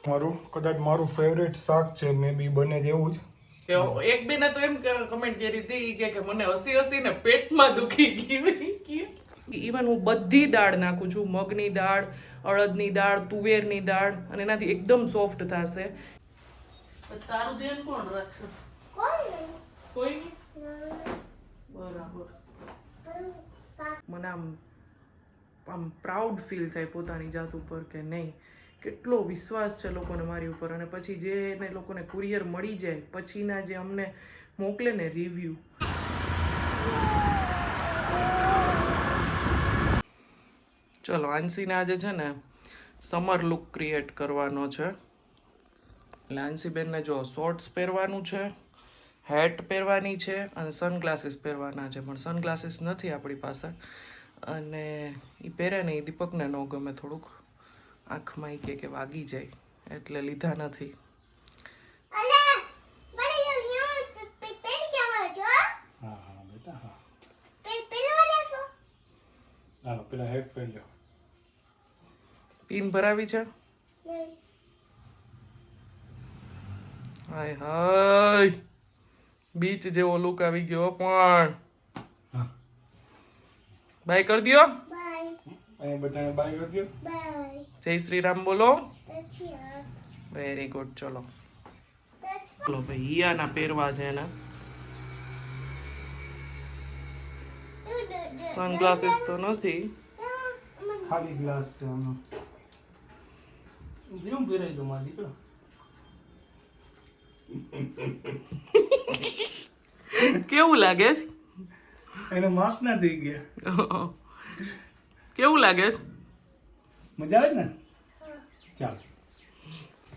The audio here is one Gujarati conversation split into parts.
મારું કદાચ મારું ફેવરેટ શાક છે, મે બી બને જેવું જ. કે એક બેને તો એમ કમેન્ટ કરી હતી કે મને હસી હસીને પેટમાં દુખી ગઈ. ઇવન હું બધી દાળ નાખું છું, મગની દાળ, અડદની દાળ, તુવેરની દાળ, અને એનાથી એકદમ સોફ્ટ થશે. તારું ધ્યાન કોણ રાખશે? કોઈ નહીં. બરાબર. મને આમ પ્રાઉડ ફીલ થાય પોતાની જાત ઉપર કે નહીં, કેટલો વિશ્વાસ છે લોકોને મારી ઉપર. અને પછી જે એને લોકોને કુરિયર મળી જાય પછીના જે અમને મોકલે ને રિવ્યૂ, ચલો આંશીને આજે છે ને સમર લુક ક્રિએટ કરવાનો છે. એટલે આંશીબેનને જો શોર્ટ્સ પહેરવાનું છે, હેટ પહેરવાની છે અને સનગ્લાસીસ પહેરવાના છે. પણ સનગ્લાસીસ નથી આપણી પાસે, અને એ પહેરે ને એ દીપકને ન ગમે, થોડુંક આંખમાં કે વાગી જાય, એટલે લીધા નથી. પેલા હેડ પહેર લો. પિન ભરાવી છે? હાય હાય, બીચ જેવો લુક આવી ગયો. પણ બાય કરી દો. અહીંયા બધાને બાય કરી દો. જય શ્રી રામ બોલો. Very good. ચલો ચલો ભાઈ, હિયાના પહેરવા છે ને સનગ્લાસીસ તો નથી, ખાલી ગ્લાસ છે આમાં. કેવું પહેરાઈ દો મારા દીકરો. કેવું લાગે છે? એને માફ ના થઈ ગયા. કેવું લાગે છે? મજા આવે ને? ચાલ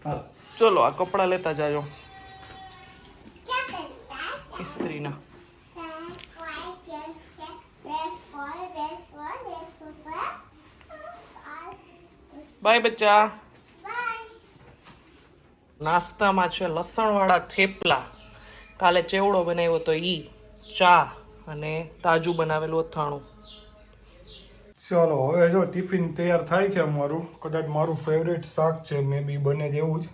હા, ચલો આ કપડા લેતા જાજો ઇસ્ત્રીના. બાય બચ્ચા. નાસ્તામાં છે લસણવાળા થેપલા, કાલે ચેવડો બનાવ્યો તો ઈ, ચા અને તાજું બનાવેલું અથાણું. ચલો હવે જો ટિફિન તૈયાર થાય છે અમારું. કદાચ મારું ફેવરેટ શાક છે, મે બી બને જેવું જ.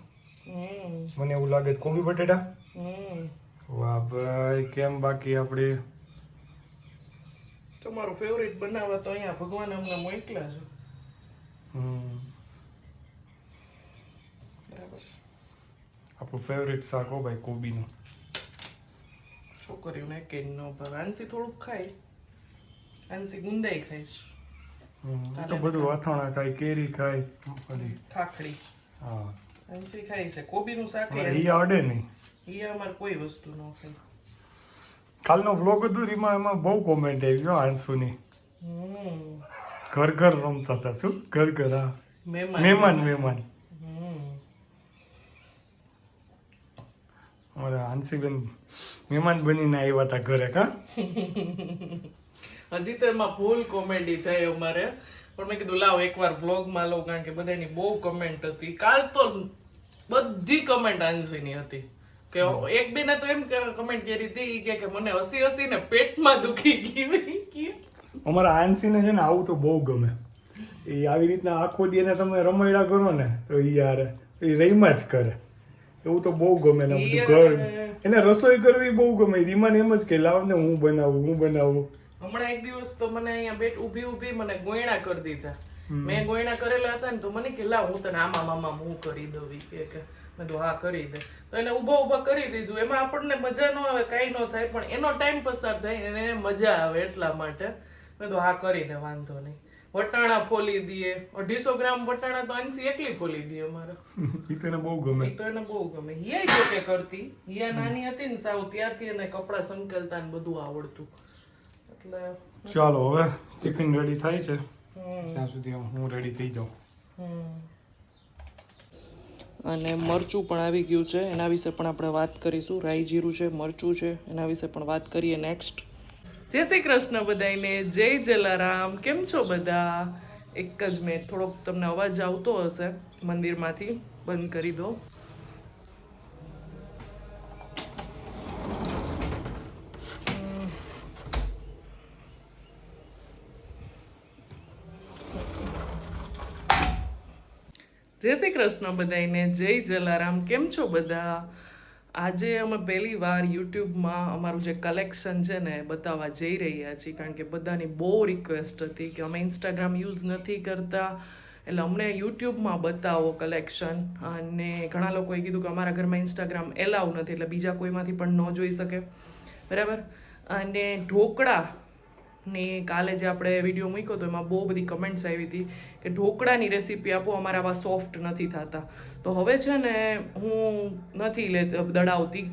મને એવું લાગે છે કોબી બટેટા. વાહ ભાઈ, કેમ બાકી આપણે તમારું ફેવરેટ બનાવવા તો અહીંયા ભગવાન અમને મોકલ્યા છે. બરાબર. આપણું ફેવરેટ શાક હો ભાઈ, કોબીનું. છોકરીઓને કે નો ભાવે. આંસી થોડુંક ખાય, આંસી ગુંદાઈ ખાઈશ. તો બધું અથાણા ખાય, કેરી ખાય, બધી ખાખડી. હા, આંસી ખાય છે. કોબીનું શાક ઈ આવડે નહીં. એ અમારે કોઈ વસ્તુ ન ખાય. કાલનો વ્લોગ હતો એમાં બહુ કોમેન્ટ આવી ગયો આંસુની. ઘર ઘર રમતા હતા. શું ઘર ઘર? હા, મહેમાન. અમારા હાંસીબેન મહેમાન બનીને આવ્યા હતા ઘરે. કા હજી તો એમાં ફૂલ કોમેડી થઈ અમારે, પણ મેં કીધું લાવ એકવાર વ્લોગમાં લઉં, કારણ કે બધાની બહુ કમેન્ટ હતી. કાલ તો બધી કમેન્ટ આંશીની હતી. કે એક બેને તો એમ કમેન્ટ કરી હતી કે મને હસી હસીને પેટમાં દુખી ગઈ. અમારા હાંસીને છે ને આવું તો બહુ ગમે. એ આવી રીતના આખો દી એને તમે રમૈડા કરો ને તો એ યાર એ રહીમાં જ કરે. એવું તો બહુ ગમે ને બધું ઘર. એને રસોઈ કરવી બહુ ગમે. રીમાને એમ જ કે લાવ ને હું બનાવું. હમણાં એક દિવસ તો મને અહીંયા બેટ ઊભી મને ગોયણા કરી દીધા. મેં ગોયણા કરેલા હતા ને તો મને કે લાવ હું તને આમાં હું કરી દઉં. કે મેં તો હા કરી દે. તો એને ઊભા કરી દીધું. એમાં આપણને મજા ન આવે, કાંઈ ન થાય, પણ એનો ટાઈમ પસાર થાય અને એને મજા આવે, એટલા માટે મેં તો હા કરી દે, વાંધો નહીં. વટાણા ફોલી દઈએ, 250 ગ્રામ વટાણા તો આંસી એકલી ફોલી દઈએ અમારે. એ તો એને બહુ ગમે. હિયા જો કે કરતી. હિયા નાની હતી ને સાવ, ત્યારથી એને કપડા સંકેલતા ને બધું આવડતું. એટલે ચાલો હવે ટિફિન રેડી થાય છે, ત્યાં સુધી હું રેડી થઈ જાઉં. અને મરચું પણ આવી ગયું છે, એના વિશે પણ આપણે વાત કરીશું. રાઈ જીરું છે, મરચું છે, એના વિશે પણ વાત કરીએ નેક્સ્ટ. જય શ્રી કૃષ્ણ બધાને, જય જલારામ. કેમ છો બધા? એક જ મિનિટ, થોડોક તમને અવાજ આવતો હશે મંદિરમાંથી, બંધ કરી દો. જય શ્રી કૃષ્ણ બધાઈને, જય જલારામ. કેમ છો બધા? આજે અમે પહેલી વાર યુટ્યુબમાં અમારું જે કલેક્શન છે ને બતાવવા જઈ રહ્યા છીએ, કારણ કે બધાની બહુ રિક્વેસ્ટ હતી કે અમે ઇન્સ્ટાગ્રામ યુઝ નથી કરતા, એટલે અમને યુટ્યુબમાં બતાવો કલેક્શન. અને ઘણા લોકોએ કીધું કે અમારા ઘરમાં ઇન્સ્ટાગ્રામ એલાવ નથી, એટલે બીજા કોઈમાંથી પણ ન જોઈ શકે, બરાબર. અને ઢોકળા ને કાલે જે આપણે વિડીયો મૂક્યો તો એમાં બહુ બધી કમેન્ટ્સ આવી હતી કે ઢોકળાની રેસીપી આપો, અમારા આવા સોફ્ટ નથી થતા. તો હવે છે ને હું નથી દળાવતી,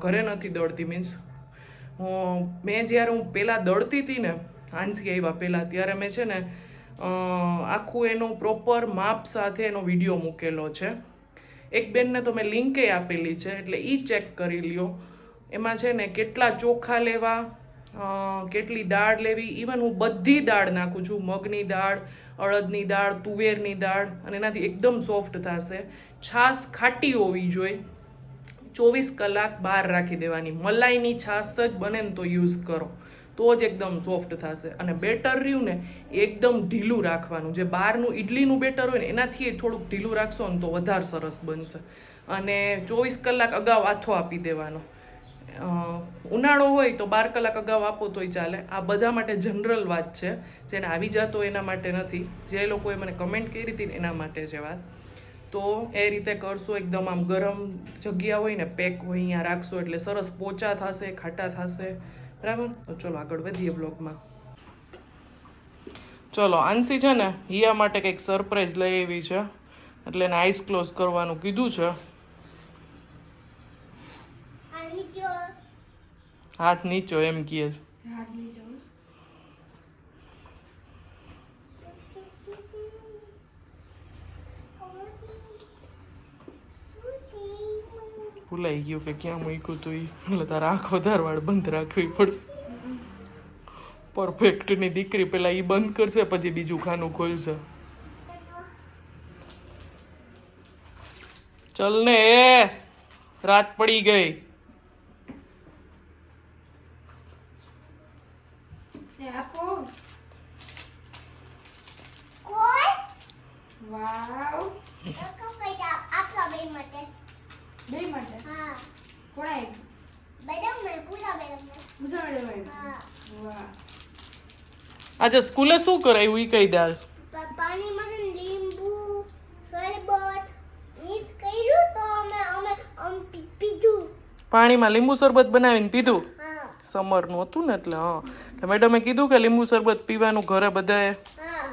ઘરે નથી દળતી. મીન્સ મેં જ્યારે હું પહેલાં દળતી હતી ને, હાંસી આવ્યા પહેલાં, ત્યારે મેં છે ને આખું એનો પ્રોપર માપ સાથે એનો વિડીયો મૂકેલો છે. એક બેનને તો મેં લિંકે આપેલી છે, એટલે એ ચેક કરી લ્યો. એમાં છે ને કેટલા ચોખા લેવા, કેટલી દાળ લેવી, ઇવન હું બધી દાળ નાખું છું, મગની દાળ, અડદની દાળ, તુવેરની દાળ, અને એનાથી એકદમ સોફ્ટ થશે. છાશ ખાટી હોવી જોઈએ, 24 કલાક બહાર રાખી દેવાની. મલાઈની છાશ જ બને ને તો યુઝ કરો, તો જ એકદમ સોફ્ટ થશે. અને બેટર રહ્યું ને એકદમ ઢીલું રાખવાનું. જે બહારનું ઇડલીનું બેટર હોય ને એનાથી થોડુંક ઢીલું રાખશો ને તો વધારે સરસ બનશે. અને 24 કલાક અગાઉ આથો આપી દેવાનો. ઉનાળો હોય તો 12 કલાક અગાઉ આપો તોય ચાલે. આ બધા માટે જનરલ વાત છે, જેને આવી જતો એના માટે નથી. જે લોકોએ મને કમેન્ટ કરી હતી એના માટે છે વાત. તો એ રીતે કરશો, એકદમ આમ ગરમ જગ્યા હોય ને, પેક હોય અહીંયા રાખશો એટલે સરસ પોચા થશે, ખાટા થશે, બરાબર. તો ચલો આગળ વધીએ બ્લોગમાં. ચલો, આંસી છે ને હિયા માટે કંઈક સરપ્રાઈઝ લઈ આવી છે, એટલે એને આઈસ ક્લોઝ કરવાનું કીધું છે. હાથ નીચો એમ કહે છે. ભૂલાઈ ગયું કે ક્યાં મૂક્યું તું, એટલે તારા આંખ વધારે વાળ બંધ રાખવી પડશે. પરફેક્ટની દીકરી પેલા ઈ બંધ કરશે, પછી બીજું ખાનું ખોલશે. ચલ ને, રાત પડી ગઈ. આજે સ્કૂલે શું કરાયું ઈ કહી દે. પાણીમાં લીંબુ શરબત મિક્સ કર્યું તો અમે પીધું. પાણીમાં લીંબુ શરબત બનાવીને પીધું. હા સમરનું હતું ને એટલે. હા, એટલે મેડમે કીધું કે લીંબુ શરબત પીવાનું ઘરે બધાએ. હા.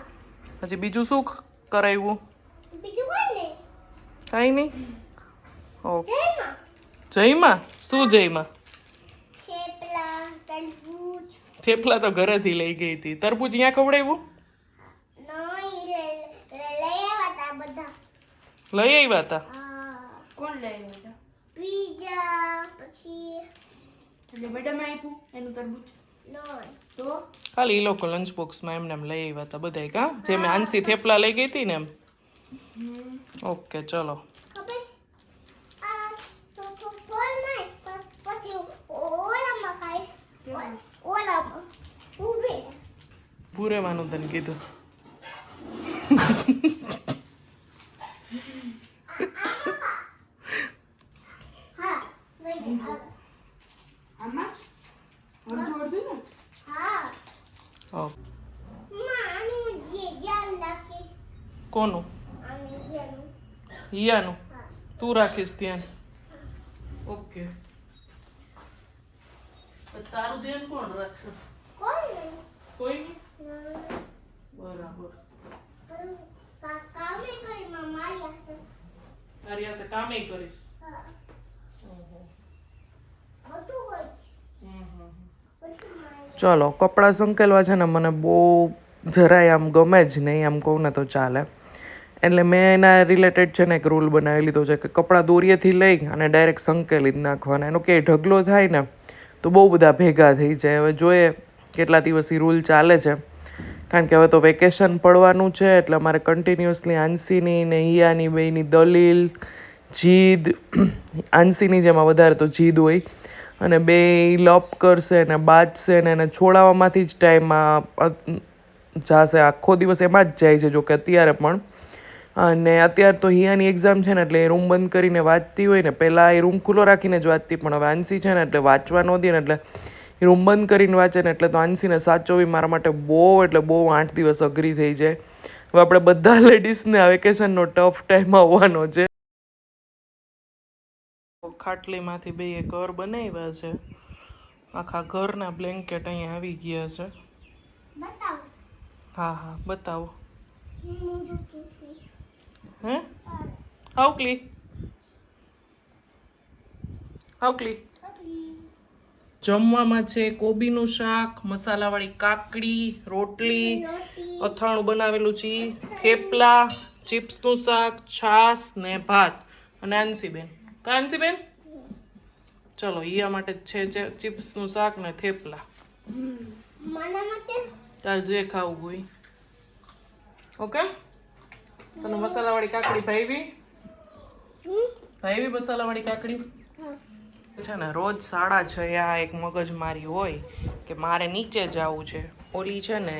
પછી બીજું શું કરાવ્યું? બીજું કોઈ નહીં. કાંઈ નહીં. ઓકે. જયમાં જયમાં શું જયમાં? થેપલા તરબૂચ. થેપલા તો ઘરેથી લઈ ગઈ હતી. તરબૂચ અહીંયા ખવડાવ્યું? નહીં લઈ આવ્યા હતા બધા. લઈ આવ્યા હતા. કોણ લઈ આવ્યા હતા? પીઝા પછી એટલે મેડમ આપ્યું એનું તરબૂચ નહીં તો ખાલી એ લોકો લંચ બોક્સમાં એમને એમ લઈ આવ્યા હતા બધાય. કા જે મેં આંસી થેપલા લઈ ગઈ હતી ને એમ. ઓકે ચલો. ખબર છે આ તો ફોન નહીં પછી ઓલામાં ખાઈશ. ઓલામાં ઊભી ભૂરેવાનું તને કીધું. હા વઈ જા. આમાં અડધું અડધું ને હા ઓ આનું જે ધ્યાન રાખીશ. કોનું? આનું હિયાનું. હિયાનું? હા તું રાખીશ ધ્યાન. ઓકે. તારું ધ્યાન કોણ રાખશે? કોણ નહીં કોઈ નહીં. બરાબર. કામે કરી મારી હાથે. તારી હાથે કામે કરીશ. હા ઓહો. બધું કરીશ. બધું મારી. ચલો, કપડાં સંકેલવા છે ને મને બહુ જરાય આમ ગમે જ નહીં, આમ કહું ને તો ચાલે. એટલે મેં એના રિલેટેડ છે ને એક રૂલ બનાવી લીધો છે કે કપડાં દોરીએથી લઈ અને ડાયરેક્ટ સંકેલી જ નાખવાના. એનો કે ઢગલો થાય ને તો બહુ બધા ભેગા થઈ જાય. હવે જોઈએ કેટલા દિવસ એ રૂલ ચાલે છે, કારણ કે હવે તો વેકેશન પડવાનું છે, એટલે અમારે કન્ટિન્યુઅસલી આંસીની ને હિયાની બેયની દલીલ, જીદ. આંસીની જેમાં વધારે તો જીદ હોય, અને બે લપ કરશે ને બાજશે ને એને છોડાવવામાંથી જ ટાઈમ જશે. આખો દિવસ એમાં જ જાય છે. જોકે અત્યારે પણ અને અત્યારે તો હિયાની એક્ઝામ છે ને એટલે એ રૂમ બંધ કરીને વાંચતી હોય ને, પહેલાં એ રૂમ ખુલ્લો રાખીને જ વાંચતી, પણ હવે આંસી છે ને એટલે વાંચવા ન દે ને એટલે એ રૂમ બંધ કરીને વાંચે ને એટલે તો આંસીને સાચવવી મારા માટે બહુ એટલે બહુ 8 દિવસ અઘરી થઈ જાય. હવે આપણે બધા લેડીઝને આ વેકેશનનો ટફ ટાઈમ આવવાનો છે. ખાટલીમાંથી બે ઘર બનાવ્યા છે, આખા ઘરના બ્લેન્કેટ અહીંયા આવી ગયા છે. બતાવો. હા હા બતાવો. મોઢું કેસી. હે હાવકલી હાવકલી. જમવામાં છે કોબીનું શાક, મસાલાવાળી કાકડી, રોટલી, અથાણું બનાવેલું છે, થેપલા, ચિપ્સનું શાક, છાશ ને ભાત. અને આંસીબેન આંસીબેન ચલો ઈયા માટે છે ચિપ્સનું શાક ને થેપલા. મારા માટે તાર જે ખાવું હોય. ઓકે, તને મસાલાવાળી કાકડી ભાવી મસાલાવાળી કાકડી છે ને. રોજ 6:30 આ એક મગજમારી હોય કે મારે નીચે જવું છે. ઓલી છે ને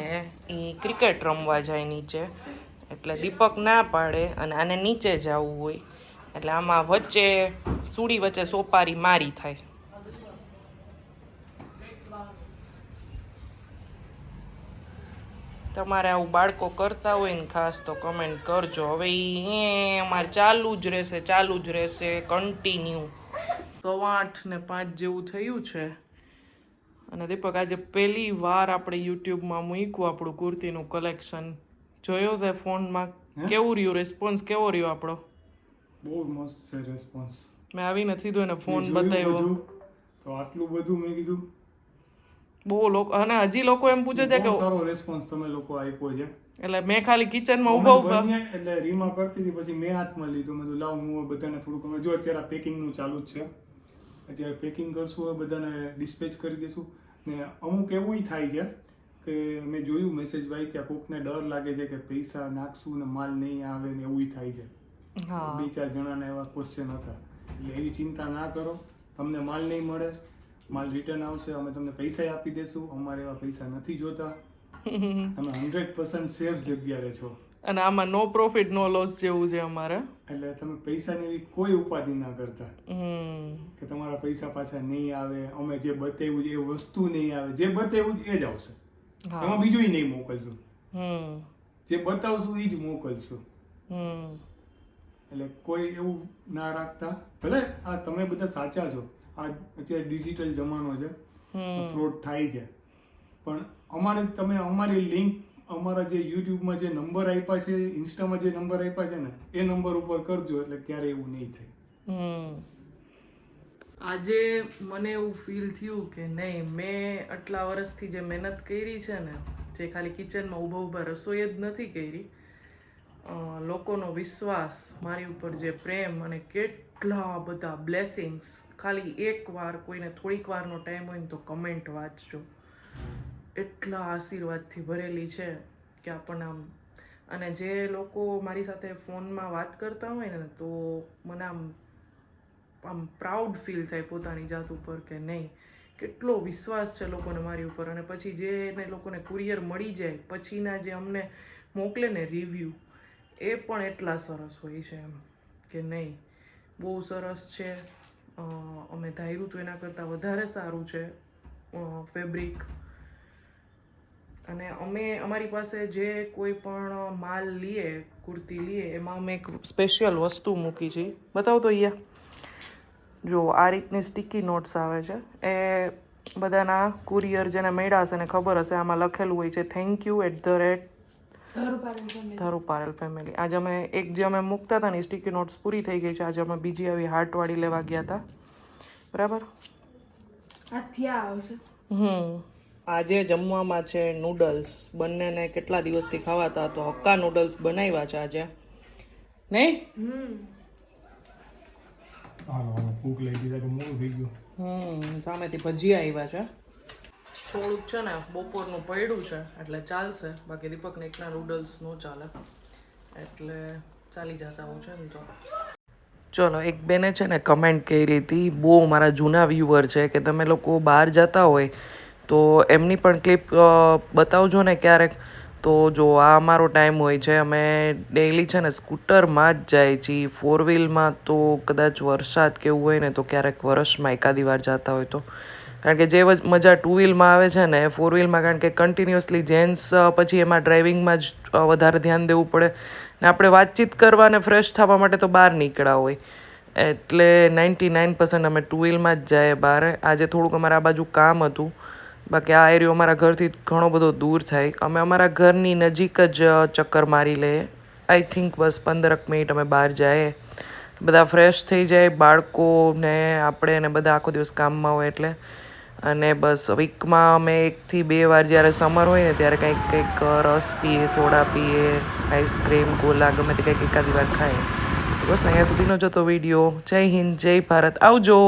એ ક્રિકેટ રમવા જાય નીચે, એટલે દીપક ના પાડે અને આને નીચે જવું હોય, એટલે આમાં વચ્ચે સુડી વચ્ચે સોપારી મારી થાય. તમારે આવું બાળકો કરતા હોય ને ખાસ તો કમેન્ટ કરજો. હવે એ અમારે ચાલુ જ રહેશે કન્ટિન્યુ. 8:05 જેવું થયું છે અને દીપક આજે પહેલી વાર આપણે યુટ્યુબમાં મૂક્યું આપણું કુર્તીનું કલેક્શન. જોયો તે ફોનમાં કેવું રહ્યું રિસ્પોન્સ? કેવો રહ્યો આપણો? બહુ મસ્ત છે રેસ્પોન્સ. મેં આવીને સીધો એને ફોન બતાવ્યો તો આટલું બધું મેં કીધું બહુ લોકો, અને હજી લોકો એમ પૂછે છે કે સારો રેસ્પોન્સ તમે લોકો આપ્યો છે. એટલે મેં ખાલી કિચનમાં ઊભા એટલે રીમા કરતી હતી પછી મેં હાથમાં લીધું. મેં લાવ હું બધાને થોડુંક, જો અત્યારે પેકિંગનું ચાલુ જ છે, અત્યારે પેકિંગ કરશું, બધાને ડિસ્પેચ કરી દઈશું. ને અમુક એવું થાય છે કે મેં જોયું મેસેજ ભાઈ ત્યાં કોકને ડર લાગે છે કે પૈસા નાખશું ને માલ નહીં આવે ને એવું થાય છે. 2-4 જણાના એવા ક્વેશ્ચન હતા. એટલે એવી ચિંતા ના કરો, તમને માલ નહીં મળે, માલ રિટર્ન આવશે, અમે તમને પૈસા આપી દેશું. અમારે એવા પૈસા નથી જોતા, તમે 100% સેફ જગ્યાએ છો. અને આમાં નો પ્રોફિટ નો લોસ જેવું છે અમારે. એટલે તમે પૈસાની એવી કોઈ ઉપાધિ ના કરતા કે તમારા પૈસા પાછા નહીં આવે, અમે જે બતાવ્યું એ વસ્તુ નહીં આવે. જે બતાવ્યું એ જ આવશે, એમાં બીજું નહીં મોકલશું. જે બતાવશું એ જ મોકલશું. એટલે કોઈ એવું ના રાખતા. ભલે આ તમે બધા સાચા છો, આ અત્યારે ડિજિટલ જમાનો છે, ફ્રોડ થાય છે, પણ તમે અમારી લિંક, અમારા જે યુટ્યુબમાં જે નંબર આપ્યા છે, ઇન્સ્ટામાં જે નંબર આપ્યા છે ને, એ નંબર ઉપર કરજો, એટલે ક્યારે એવું નહીં થાય. આજે મને એવું ફીલ થયું કે નહીં, મેં આટલા વર્ષથી જે મહેનત કરી છે ને, જે ખાલી કિચનમાં ઊભા રસોઈ જ નથી કરી, લોકોનો વિશ્વાસ મારી ઉપર, જે પ્રેમ અને કેટલા બધા બ્લેસિંગ્સ. ખાલી એકવાર કોઈને થોડીક વારનો ટાઈમ હોય ને તો કમેન્ટ વાંચજો. એટલા આશીર્વાદથી ભરેલી છે કે આપણને આમ. અને જે લોકો મારી સાથે ફોનમાં વાત કરતા હોય ને તો મને આમ પ્રાઉડ ફીલ થાય પોતાની જાત ઉપર કે નહીં, કેટલો વિશ્વાસ છે લોકોને મારી ઉપર. અને પછી જે એને લોકોને કુરિયર મળી જાય પછીના જે અમને મોકલે ને રિવ્યૂ, એ પણ એટલા સરસ હોય છે એમ કે નહીં, બહુ સરસ છે. અમે ધાર્યું હતું એના કરતાં વધારે સારું છે ફેબ્રિક. અને અમારી પાસે જે કોઈ પણ માલ લઈએ, કુર્તી લઈએ, એમાં અમે એક સ્પેશિયલ વસ્તુ મૂકી છે. બતાવો તો અહીંયા જો, આ રીતની સ્ટિકી નોટ્સ આવે છે. એ બધાના કુરિયર જેને મળ્યા હશે ને ખબર હશે, આમાં લખેલું હોય છે થેન્ક યુ @ધરુપારેલ ફેમિલી. આજે અમે જે અમે મૂકતા હતા ને સ્ટિકી નોટ્સ પૂરી થઈ ગઈ છે. આજે અમે બીજી આવી હાર્ટવાળી લેવા ગયા હતા, બરાબર. આજે જમવામાં છે નૂડલ્સ. બંનેને કેટલા દિવસથી ખાવાતા, તો હક્કા નૂડલ્સ બનાવ્યા છે આજે, નહીં? ભૂખ લાગી છે, મોડું થઈ ગયું. સામેથી ભજીયા આવ્યા છે. થોડુંક છે ને બપોરનું પડ્યું છે એટલે ચાલશે, બાકી દીપકને એકના નૂડલ્સ ન ચાલે, એટલે ચાલી જશે આવું છે ને તો. ચલો, એક બેને છે ને કમેન્ટ કરી હતી, બહુ મારા જૂના વ્યુઅર છે, કે તમે લોકો બહાર જતા હોય તો એમની પણ ક્લિપ બતાવજો ને ક્યારેક. તો જો આ અમારો ટાઈમ હોય છે. અમે ડેઈલી છે ને સ્કૂટરમાં જ જાય છીએ. 4 વ્હીલમાં તો કદાચ વરસાદ કે એવું હોય ને તો ક્યારેક વર્ષમાં એકાદી વાર જતા હોય તો. કારણ કે જે મજા 2 વ્હીલમાં આવે છે ને 4 વ્હીલમાં, કારણ કે કન્ટિન્યુઅસલી જેન્ટ્સ પછી એમાં ડ્રાઇવિંગમાં જ વધારે ધ્યાન દેવું પડે ને આપણે વાતચીત કરવા ને ફ્રેશ થવા માટે તો બહાર નીકળ્યા હોય. એટલે 99% અમે 2 વ્હીલમાં જ જાય બહાર. આજે થોડુંક અમારા આ બાજુ કામ હતું, બાકી આ એરિયો અમારા ઘરથી ઘણો બધો દૂર થાય. અમે અમારા ઘરની નજીક જ ચક્કર મારી લઈએ. આઈ થિંક બસ 15 મિનિટ અમે બહાર જઈએ, બધા ફ્રેશ થઈ જાય, બાળકો ને આપણે ને બધા આખો દિવસ કામમાં હોય એટલે. અને બસ વીકમાં અમે 1 થી 2 વાર જ્યારે સમર હોય ને ત્યારે કંઈક રસ પીએ, સોડા પીએ, આઈસ્ક્રીમ, ગોલા, ગમે તે કંઈક એકાદી વાર ખાઈએ. બસ અહીંયા સુધીનો જ હતો વિડીયો. જય હિન્દ, જય ભારત, આવજો.